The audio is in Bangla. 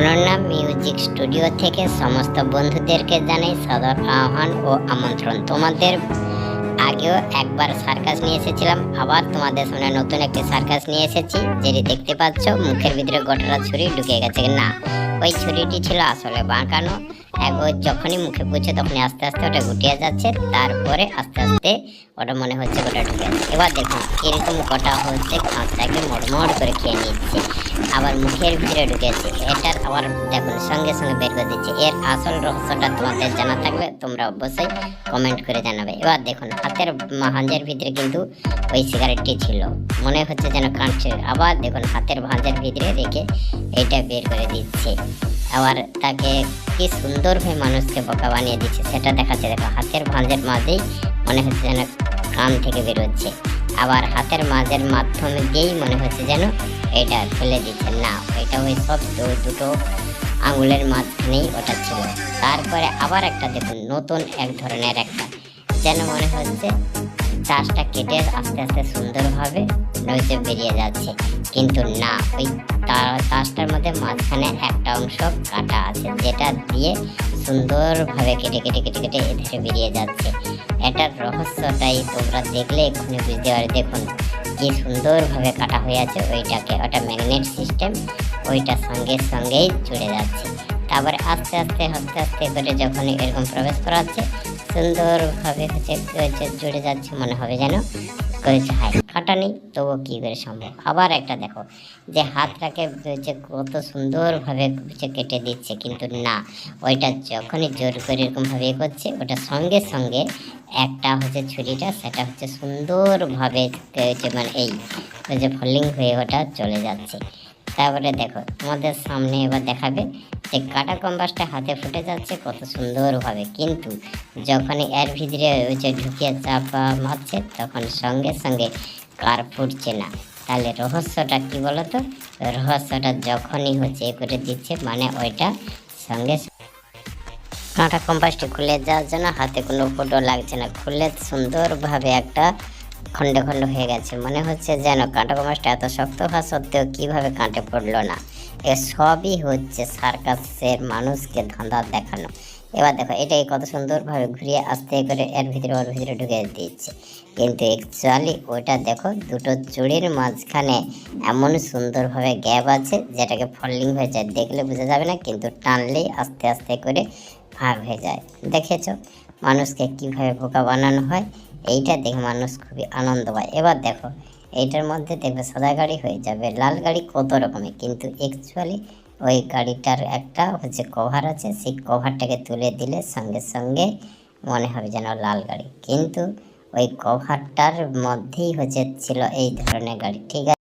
অনন্যা মিউজিক স্টুডিও থেকে সমস্ত বন্ধুদেরকে জানাই সাদর আহ্বান ও আমন্ত্রণ। তোমাদের আগেও একবার সার্কাস নিয়ে এসেছিলাম, আবার তোমাদের সামনে নতুন একটি সার্কাস নিয়ে এসেছি। যেটি দেখতে পাচ্ছ মুখের ভিতরে গোটাটা ছুরি ঢুকে গেছে। না, ওই ছুরিটি ছিল আসলে বাঁকানো। একবার যখনই মুখে পুছে তখনই আস্তে আস্তে ওটা গুটিয়ে যাচ্ছে, তারপরে আস্তে আস্তে ওটা মনে হচ্ছে গোটা ঢুকে যাচ্ছে। এবার দেখুন এরকম গোটা হচ্ছে, খাঁচটাকে মোড়মোড় করে খেয়ে নিচ্ছে, আবার মুখের ভিতরে ঢুকেছে। এটার আবার দেখুন সঙ্গে সঙ্গে বের করে দিচ্ছে। এর আসল রহস্যটা তোমাদের জানা থাকলে তোমরা অবশ্যই কমেন্ট করে জানাবে। এবার দেখুন হাতের ভাঁজের ভিতরে কিন্তু ওই সিগারেটটি ছিল, মনে হচ্ছে যেন কাটছে। আবার দেখুন হাতের ভাঁজের ভিতরে রেখে এটা বের করে দিচ্ছে। আবার তাকে কি সুন্দরভাবে মানুষকে বোকা বানিয়ে দিচ্ছে সেটা দেখাচ্ছে। দেখো হাতের ভাঁজের মাঝেই মনে হচ্ছে যেন কান থেকে বেরোচ্ছে, আবার হাতের মাঝের মাধ্যমে দিয়েই মনে হচ্ছে যেন এটা ফেলে দিচ্ছে। না, এটা ওই সব দুটো আঙুলের মাঝখানেই ওটা ছিল। তারপরে আবার একটা দেখুন নতুন এক ধরনের একটা যেন মনে হচ্ছে চাষটা কেটে আস্তে আস্তে সুন্দরভাবে নইতে বেরিয়ে যাচ্ছে, কিন্তু না, ওই চাষটার মধ্যে মাঝখানে একটা অংশ কাটা আছে, যেটা দিয়ে সুন্দরভাবে কেটে কেটে কেটে কেটে এধারে বেরিয়ে যাচ্ছে। এটার রহস্যটাই তোমরা দেখলে এক্ষুনি বুঝতে পারবে। দেখুন কি সুন্দরভাবে কাটা হয়ে আছে ওইটাকে, ওটা ম্যাগনেট সিস্টেম, ওইটা সঙ্গে সঙ্গেই জুড়ে যাচ্ছে। তারপরে আস্তে আস্তে আস্তে আস্তে করে যখন এরকম প্রবেশ করাচ্ছে সুন্দরভাবে হচ্ছে জুড়ে যাচ্ছে, মনে হবে যেন করেছে। হাই কাটা নেই তবুও কী করে সম্ভব। আবার একটা দেখো যে হাতটাকে যে কত সুন্দরভাবে কেটে দিচ্ছে, কিন্তু না, ওইটা যখনই জোর করে এরকমভাবে করছে ওটা সঙ্গে সঙ্গে একটা হচ্ছে ছুরিটা সেটা হচ্ছে সুন্দরভাবে মানে এই যে ফলিং হয়ে ওটা চলে যাচ্ছে। তারপরে দেখো তোমাদের সামনে এবার দেখাবে যে কাটা কম্পাসটা হাতে ফুটে যাচ্ছে কত সুন্দরভাবে, কিন্তু যখনই এর ভিতরে ওই যে ঢুকিয়ে চাপা মারছে তখন সঙ্গে সঙ্গে কার ফুটছে না। তাহলে রহস্যটা কি বলতো? রহস্যটা যখনই হচ্ছে এ করে দিচ্ছে মানে ওইটা সঙ্গে কাঁটা কম্পাসটি খুলে যাওয়ার জন্য হাতে কোনো ফোটো লাগছে না, খুলে সুন্দরভাবে একটা খণ্ড খণ্ড হয়ে গেছে। মনে হচ্ছে যেন কাঁটা কম্পাসটা এত শক্ত হওয়া সত্ত্বেও কীভাবে কাঁটে পড়লো না। এ সবই হচ্ছে সার্কাসের মানুষকে ধাঁধা দেখানো। এবার দেখো এটাই কত সুন্দরভাবে ঘুরিয়ে আস্তে করে এর ভিতরে ওর ভিতরে ঢুকে দিচ্ছে, কিন্তু অ্যাকচুয়ালি ওটা দেখো দুটো চুড়ির মাঝখানে এমন সুন্দরভাবে গ্যাপ আছে যেটাকে ফল্ডিং হয়ে যায়, দেখলে বোঝা যাবে না, কিন্তু টানলেই আস্তে আস্তে করে ভাগ হয়ে যায়। দেখেছো মানুষকে কিভাবে বোকা বানানো হয়? এইটা দেখে মানুষ খুবই আনন্দ পায়। এবার দেখো এইটার মধ্যে দেখবে সাদা গাড়ি হয়ে যাবে লাল গাড়ি কত রকমের, কিন্তু অ্যাকচুয়ালি ওই গাড়িটার একটা হচ্ছে কভার আছে, সেই কভারটাকে তুলে দিলে সঙ্গে সঙ্গে মনে হবে যেন লাল গাড়ি, কিন্তু ওই কভারটার মধ্যেই হচ্ছে ছিল এই ধরনের গাড়ি। ঠিক আছে।